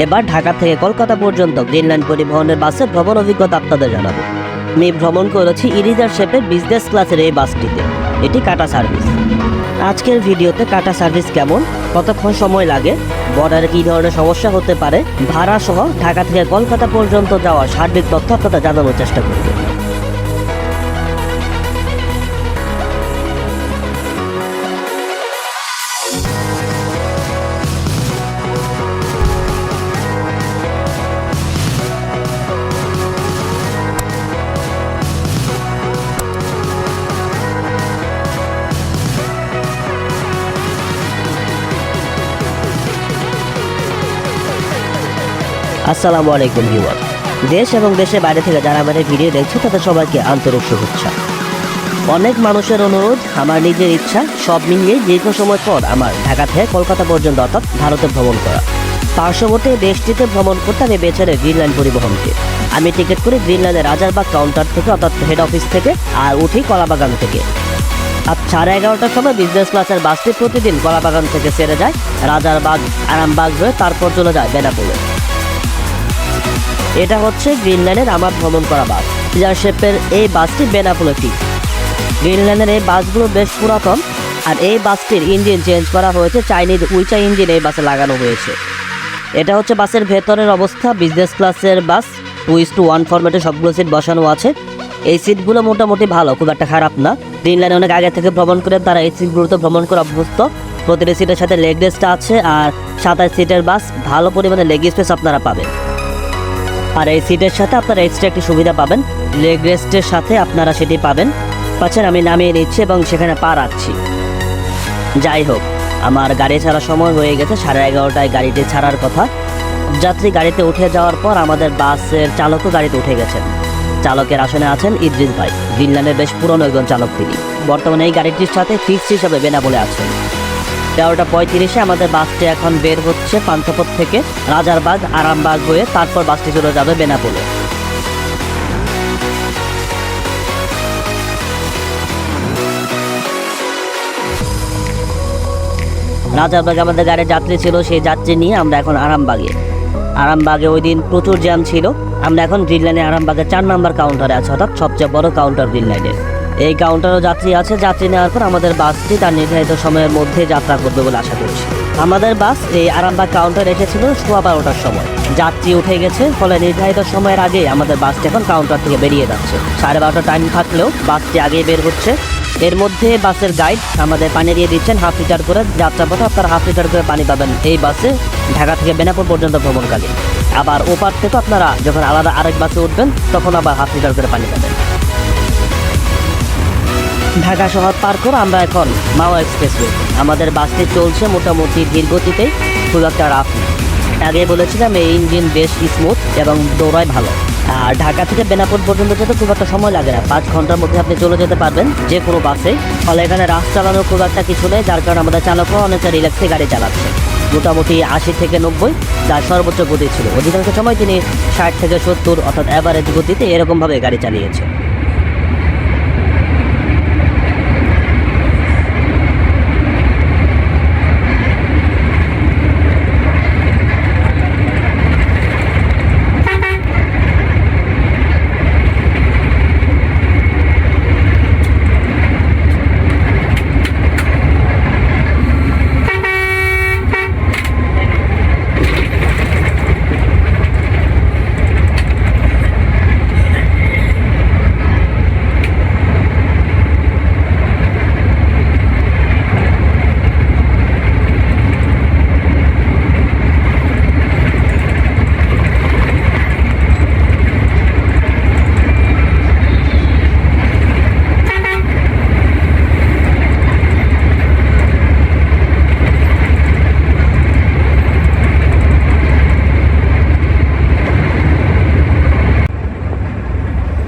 এবার ঢাকা থেকে কলকাতা পর্যন্ত গ্রিন লাইন পরিবহনের বাসে ভ্রমণ অভিজ্ঞতা আপনাদের জানাবো। আমি ভ্রমণ করেছি ইরিজার শেপের বিজনেস ক্লাসের এই বাসটিতে। এটি টাটা সার্ভিস। আজকের ভিডিওতে টাটা সার্ভিস কেমন, কতক্ষণ সময় লাগে, বর্ডারে কী ধরনের সমস্যা হতে পারে, ভাড়া সহ ঢাকা থেকে কলকাতা পর্যন্ত যাওয়ার সার্বিক তথ্য আপনাদের জানানোর চেষ্টা করব। আসসালামু আলাইকুম ভিউয়ার। দেশ এবং দেশের বাইরে থেকে যারা আমাদের ভিডিও দেখছে তাদের সবাইকে আন্তরিক শুভেচ্ছা। অনেক মানুষের অনুরোধ, আমার নিজের ইচ্ছা, সব মিলিয়ে দীর্ঘ সময় পর আমার ঢাকা থেকে কলকাতা পর্যন্ত অর্থাৎ ভারতে ভ্রমণ করা। পার্শ্ববর্তী দেশটিতে ভ্রমণ করতে আমি বেছে নেই গ্রিন লাইন পরিবহনকে। আমি টিকিট করি গ্রিন লাইনের রাজারবাগ কাউন্টার থেকে অর্থাৎ হেড অফিস থেকে, আর উঠি কলাবাগান থেকে। আর 11:30টার সময় বিজনেস ক্লাসের বাসটি প্রতিদিন কলাবাগান থেকে ছেড়ে যায় রাজারবাগ, আরামবাগ হয়ে তারপর চলে যায় বেনাপোলে। এটা হচ্ছে গ্রিন লাইনের আমার ভ্রমণ করা বাস। ইরিজার শেপের এই বাসটি বেনাপোলে ফিক্স। গ্রিন লাইনের এই বাসগুলো বেশ পুরাতন, আর এই বাসটির ইঞ্জিন চেঞ্জ করা হয়েছে, চাইনিজ উইচা ইঞ্জিন এই বাসে লাগানো হয়েছে। এটা হচ্ছে বাসের ভেতরের অবস্থা। বিজনেস ক্লাসের বাস 2:1 ফরম্যাটে সবগুলো সিট বসানো আছে। এই সিটগুলো মোটামুটি ভালো, খুব একটা খারাপ না। গ্রিন লাইনে অনেক আগে থেকে ভ্রমণ করে তারা এই সিটগুলোতে ভ্রমণ করে অভ্যস্ত। প্রতিটি সিটের সাথে লেগ রেস্ট আছে, আর 27 সিটের বাস, ভালো পরিমাণে লেগ স্পেস আপনারা পাবেন। আর এই সিটের সাথে আপনারা এক্সট্রা একটি সুবিধা পাবেন, লেগ রেস্টের সাথে আপনারা সেটি পাবেন। আমি নামিয়ে নিচ্ছি এবং সেখানে পা রাখছি। যাই হোক, আমার গাড়ি ছাড়ার সময় হয়ে গেছে। 11:30টায় গাড়িটি ছাড়ার কথা। যাত্রী গাড়িতে উঠে যাওয়ার পর আমাদের বাসের চালকও গাড়িতে উঠে গেছেন। চালকের আসনে আছেন ইদ্রিস ভাই, গ্রিন লাইনের বেশ পুরনো একজন চালক তিনি। বর্তমানে এই গাড়িটির সাথে ফিক্সড হিসাবে বেনাপোলে আছেন। 11:35-এ আমাদের বাসটি এখন বের হচ্ছে পান্থপথ থেকে রাজারবাগ, আরামবাগ হয়ে, তারপর বাসটি চলে যাবে বেনাপোলে। রাজারবাগে আমাদের গাড়ির যাত্রী ছিল, সেই যাত্রী নিয়ে আমরা এখন আরামবাগে ওই দিন প্রচুর জ্যাম ছিল। আমরা এখন গ্রিন লাইনে আরামবাগের 4 নম্বর কাউন্টারে আছি, অর্থাৎ সবচেয়ে বড় কাউন্টার গ্রিন লাইনের। এই কাউন্টারও যাত্রী আছে। যাত্রী নেওয়ার পর আমাদের বাসটি তার নির্ধারিত সময়ের মধ্যে যাত্রা করবে বলে আশা করছি। আমাদের বাস এই আরামবাগ কাউন্টারে এসেছিল 12:15টার সময়। যাত্রী উঠে গেছে, ফলে নির্ধারিত সময়ের আগে আমাদের বাসটি এখন কাউন্টার থেকে বেরিয়ে যাচ্ছে। 12:30 টাইম থাকলেও বাসটি আগেই বের হচ্ছে। এর মধ্যে বাসের গাইড আমাদের পানি দিয়ে দিচ্ছেন 1/2 লিটার করে। যাত্রাপথে আপনারা 1/2 লিটার করে পানি পাবেন এই বাসে ঢাকা থেকে বেনাপোল পর্যন্ত ভ্রমণকালে। আবার ওপার থেকে আপনারা যখন আলাদা আরেক বাসে উঠবেন তখন আবার 1/2 লিটার করে পানি পাবেন। ঢাকা শহর পার করে আমরা এখন মাওয়া এক্সপ্রেসওয়ে। আমাদের বাসটি চলছে মোটামুটি ধীর গতিতে, খুব একটা রাফ না। আগে বলেছিলাম এই ইঞ্জিন বেশ স্মুথ এবং দৌড়ায় ভালো। আর ঢাকা থেকে বেনাপোল পর্যন্ত যেতে খুব একটা সময় লাগে না, 5 ঘন্টার মধ্যে আপনি চলে যেতে পারবেন যে কোনো বাসে। ফলে এখানে রাস চালানোর খুব একটা কিছু নেই, যার কারণে আমাদের চালকও অনেকটা রিল্যাক্সে গাড়ি চালাচ্ছে। মোটামুটি 80 থেকে 90 যার সর্বোচ্চ গতি ছিল। অধিকাংশ সময় তিনি 60 থেকে 70 অর্থাৎ অ্যাভারেজ গতিতে এরকমভাবে গাড়ি চালিয়েছে।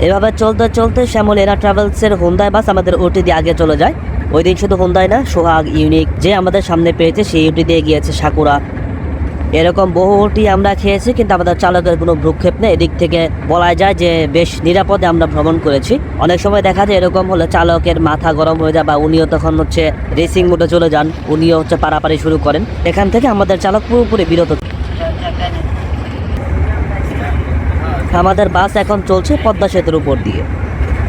এভাবে চলতে চলতে শ্যামল এরা ট্রাভেলসের হোন্ডায় বাস আমাদের ওটি দিয়ে আগে চলে যায়। ওই দিন শুধু হোন্ডায় না, সোহাগ, ইউনিক যে আমাদের সামনে পেয়েছে সেই ওটি দিয়ে গিয়েছে সাকুরা। এরকম বহু ওটি আমরা খেয়েছি, কিন্তু আমাদের চালকের কোনো ভ্রুক্ষেপ নেই। এদিক থেকে বলা যায় যে বেশ নিরাপদে আমরা ভ্রমণ করেছি। অনেক সময় দেখা যায় এরকম হলে চালকের মাথা গরম হয়ে যায়, বা উনিও তখন রেসিং মোডে চলে যান, উনিও পারাপারি শুরু করেন। এখান থেকে আমাদের চালক পুরোপুরি বিরত। আমাদের বাস এখন চলছে পদ্মা সেতুর উপর দিয়ে।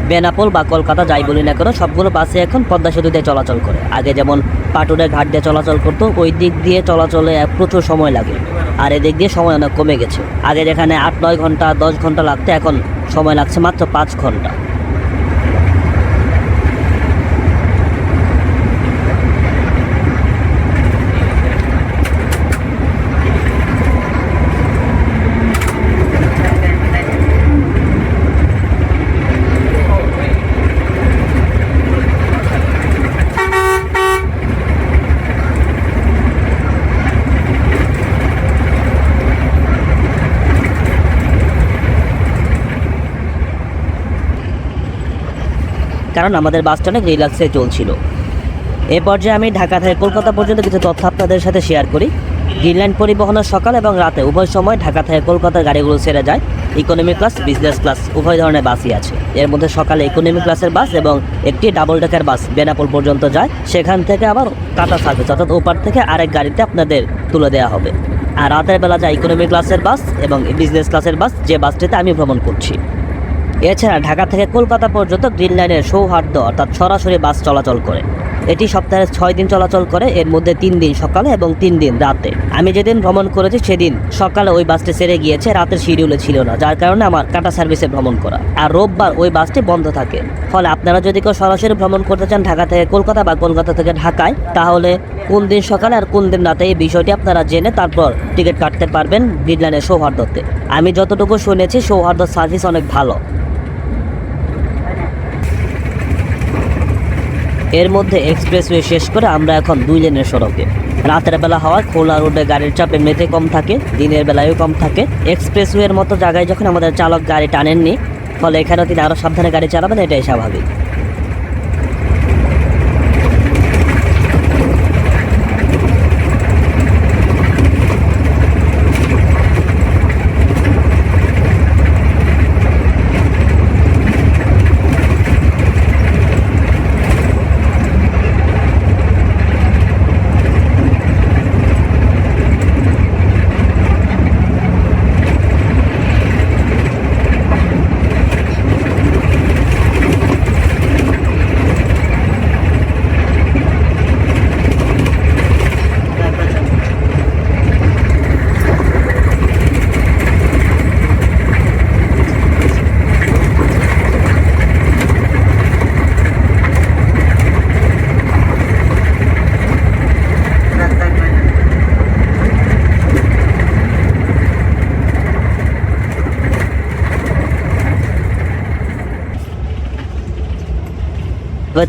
বেনাপোল বা কলকাতা যাই বলি না কেন, সবগুলো বাসে এখন পদ্মা সেতু দিয়ে চলাচল করে। আগে যেমন পাটুরের ঘাট দিয়ে চলাচল করতো, ওই দিক দিয়ে চলাচলে প্রচুর সময় লাগে, আর এদিক দিয়ে সময় অনেক কমে গেছে। আগে যেখানে 8-9 ঘন্টা 10 ঘন্টা লাগতো, এখন সময় লাগছে মাত্র 5 ঘন্টা। কারণ আমাদের বাসটা অনেক রিল্যাক্সে চলছিল। এ পর্যায়ে আমি ঢাকা থেকে কলকাতা পর্যন্ত কিছু তথ্য আপনাদের সাথে শেয়ার করি। গ্রিনল্যান্ড পরিবহনের সকাল এবং রাতে উভয় সময় ঢাকা থেকে কলকাতার গাড়িগুলো ছেড়ে যায়। ইকোনমি ক্লাস, বিজনেস ক্লাস উভয় ধরনের বাসই আছে। এর মধ্যে সকালে ইকোনমি ক্লাসের বাস এবং একটি ডাবল ডেকার বাস বেনাপোল পর্যন্ত যায়। সেখান থেকে আবার টাটা সার্ভিস অর্থাৎ ওপার থেকে আরেক গাড়িতে আপনাদের তুলে দেওয়া হবে। আর রাতের বেলা যায় ইকোনমি ক্লাসের বাস এবং বিজনেস ক্লাসের বাস, যে বাসটিতে আমি ভ্রমণ করছি। এছাড়া ঢাকা থেকে কলকাতা পর্যন্ত গ্রিন লাইনের সৌহার্দ্য অর্থাৎ সরাসরি বাস চলাচল করে। এটি সপ্তাহে 6 দিন চলাচল করে, এর মধ্যে 3 দিন সকালে এবং 3 দিন রাতে। আমি যেদিন ভ্রমণ করেছি সেদিন সকালে ওই বাসটি ছেড়ে গিয়েছে, রাতের শিডিউলে ছিল না, যার কারণে আমার টাটা সার্ভিসে ভ্রমণ করা। আর রোববার ওই বাসটি বন্ধ থাকে। ফলে আপনারা যদি কেউ সরাসরি ভ্রমণ করতে চান ঢাকা থেকে কলকাতা বা কলকাতা থেকে ঢাকায়, তাহলে কোন দিন সকালে আর কোন দিন রাতে এই বিষয়টি আপনারা জেনে তারপর টিকিট কাটতে পারবেন গ্রিন লাইনের সৌহার্দ্যতে। আমি যতটুকু শুনেছি সৌহার্দ্য সার্ভিস অনেক ভালো। এর মধ্যে এক্সপ্রেসওয়ে শেষ করে আমরা এখন 2 লেনের সড়কে। রাতের বেলা হওয়ায় খোলা রোডে গাড়ির চাপ এমনিতে কম থাকে, দিনের বেলায়ও কম থাকে। এক্সপ্রেসওয়ের মতো জায়গায় যখন আমাদের চালক গাড়ি টানেননি, ফলে এখানেও তিনি আরও সাবধানে গাড়ি চালাবেন, এটাই স্বাভাবিক।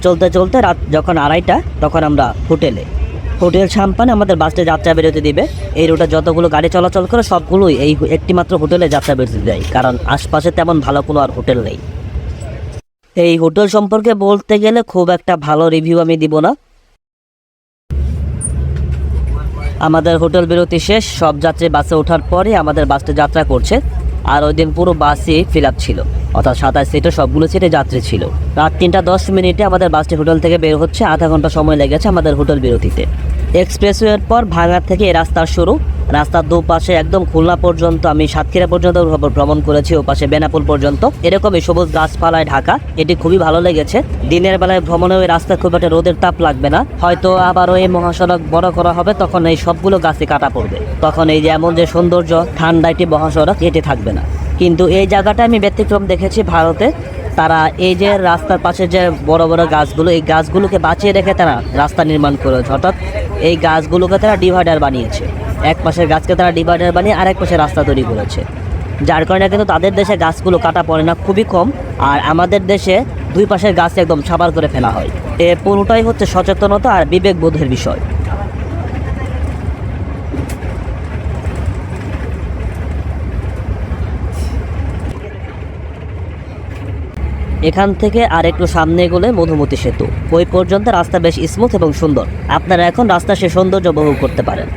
চলতে চলতে রাত যখন 2:30 তখন আমরা হোটেল সাম্পানে আমাদের বাসটি যাত্রা বিরতি দিবে। এই রুটে যতগুলো গাড়ি চলাচল করে সবগুলোই এই একটি মাত্র হোটেলে যাত্রা বিরতি দেয়, কারণ আশপাশে তেমন ভালো কোনো আর হোটেল নেই। এই হোটেল সম্পর্কে বলতে গেলে খুব একটা ভালো রিভিউ আমি দিব না। আমাদের হোটেল বিরতি শেষ, সব যাত্রী বাসে ওঠার পরে আমাদের বাসটি যাত্রা করছে। আর ওই দিন পুরো বাসই ফিল আপ ছিল, অর্থাৎ 27 সিটে সবগুলো সিটে যাত্রী ছিল। রাত 3:10 আমাদের বাসটি হোটেল থেকে বের হচ্ছে। আধা ঘন্টা সময় লেগেছে আমাদের হোটেল বিরতিতে। এক্সপ্রেসওয়ের পর ভাঙা থেকে এই রাস্তার শুরু। রাস্তার দুপাশে একদম খুলনা পর্যন্ত, আমি সাতক্ষীরা পর্যন্ত ভ্রমণ করেছি, ও পাশে বেনাপোল পর্যন্ত এরকমই সবুজ গাছপালায় ঢাকা। এটি খুবই ভালো লেগেছে। দিনের বেলায় ভ্রমণে ওই রাস্তায় খুব একটা রোদের তাপ লাগবে না। হয়তো আবারও এই মহাসড়ক বড় করা হবে, তখন এই সবগুলো গাছে কাটা পড়বে, তখন এই যে এমন যে সৌন্দর্য ঠান্ডা একটি মহাসড়ক এটি থাকবে না। কিন্তু এই জায়গাটা আমি ব্যতিক্রম দেখেছি ভারতে। তারা এই যে রাস্তার পাশে যে বড় বড় গাছগুলো, এই গাছগুলোকে বাঁচিয়ে রেখে তারা রাস্তা নির্মাণ করেছে, অর্থাৎ এই গাছগুলোকে তারা ডিভাইডার বানিয়েছে। এক পাশের গাছকে তারা ডিভাইডার বানিয়ে আরেক পাশে রাস্তা তৈরি করেছে, যার কারণে কিন্তু তাদের দেশে গাছগুলো কাটা পড়ে না, খুবই কম। আর আমাদের দেশে দুই পাশের গাছ একদম সাবার করে ফেলা হয়। এ পুরোটাই হচ্ছে সচেতনতা আর বিবেকবোধের বিষয়। এখান থেকে আর একটু সামনে গেলে মধুমতি সেতু, ওই পর্যন্ত রাস্তা বেশ স্মুথ এবং সুন্দর। আপনারা এখন রাস্তার সে সৌন্দর্য উপভোগ করতে পারেন।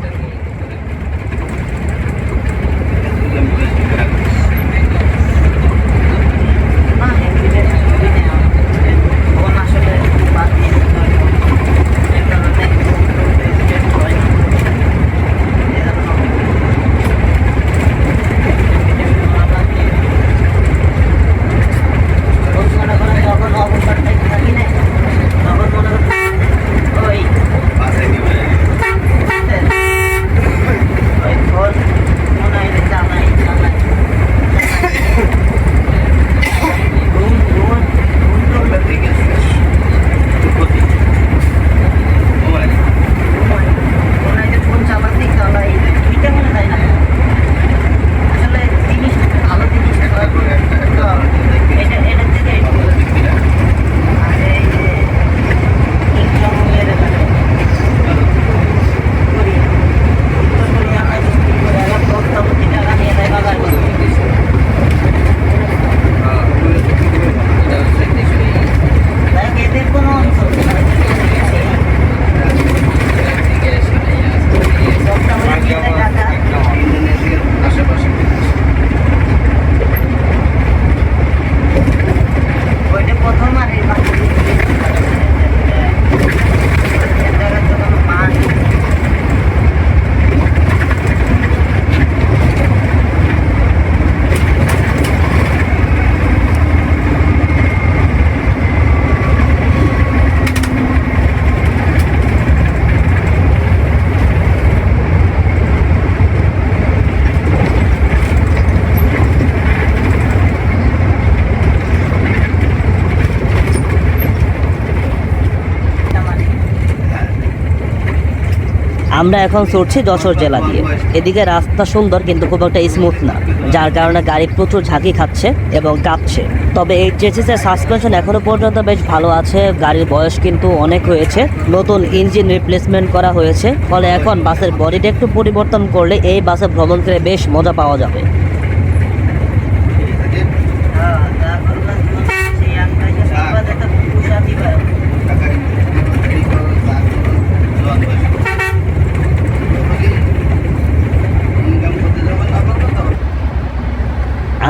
আমরা এখন চড়ছি যশোর জেলা দিয়ে। এদিকে রাস্তা সুন্দর কিন্তু খুব একটা স্মুথ না, যার কারণে গাড়ি প্রচুর ঝাঁকি খাচ্ছে এবং কাঁপছে। তবে এই চেসিসের সাসপেনশন এখনো পর্যন্ত বেশ ভালো আছে। গাড়ির বয়স কিন্তু অনেক হয়েছে, নতুন ইঞ্জিন রিপ্লেসমেন্ট করা হয়েছে, ফলে এখন বাসের বডিটা একটু পরিবর্তন করলে এই বাসে ভ্রমণ করে বেশ মজা পাওয়া যাবে।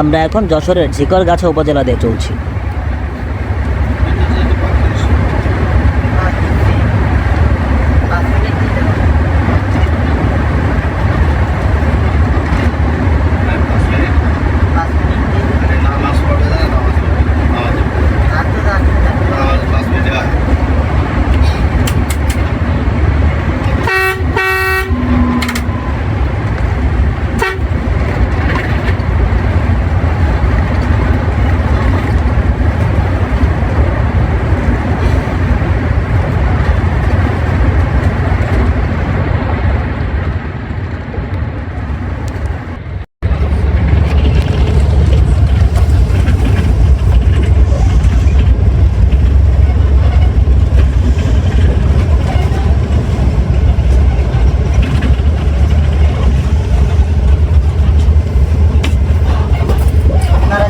আমরা এখন যশোরের ঝিকরগাছা উপজেলা দিয়ে চলছি।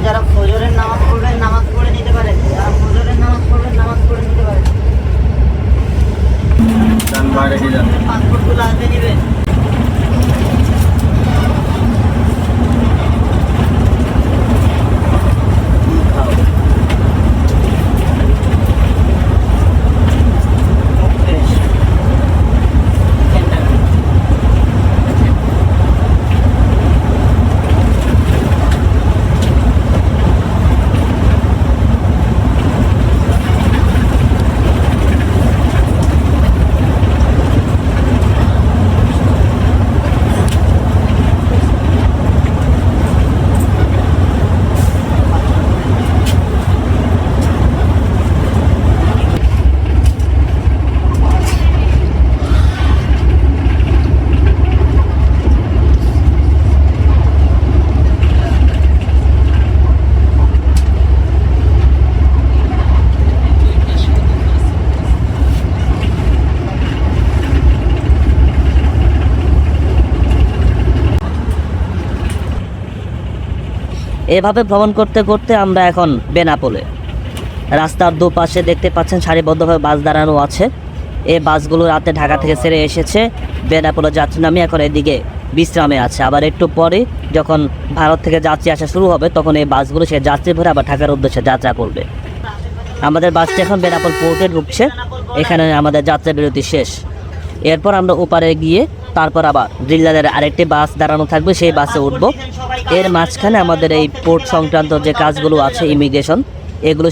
যারা ফজরের নামাজ পড়বেন নামাজ পড়ে নিতে পারেন, যারা ফজরের নামাজ পড়বেন নামাজ পড়ে নিতে পারেন। পাসপোর্টগুলো হাতে নেবেন। এভাবে ভ্রমণ করতে করতে আমরা এখন বেনাপোলে। রাস্তার দুপাশে দেখতে পাচ্ছেন সারিবদ্ধভাবে বাস দাঁড়ানো আছে। এই বাসগুলো রাতে ঢাকা থেকে ছেড়ে এসেছে, বেনাপোলে যাত্রী নামিয়ে এখন এদিকে বিশ্রামে আছে। আবার একটু পরে যখন ভারত থেকে যাত্রী আসা শুরু হবে তখন এই বাসগুলো সে যাত্রী ভরে আবার ঢাকার উদ্দেশ্যে যাত্রা করবে। আমাদের বাসটি এখন বেনাপোল পোর্টে ঢুকছে, এখানে আমাদের যাত্রা বিরতি শেষ। এরপর আমরা ওপারে গিয়ে তারপর আবার গ্রিনল্যান্ডের আরেকটি বাস দাঁড়ানো থাকবে, সেই বাসে উঠব। এর মাঝখানে আমাদের এই পোর্ট সংক্রান্ত যে কাজগুলো আছে, ইমিগ্রেশন, এগুলো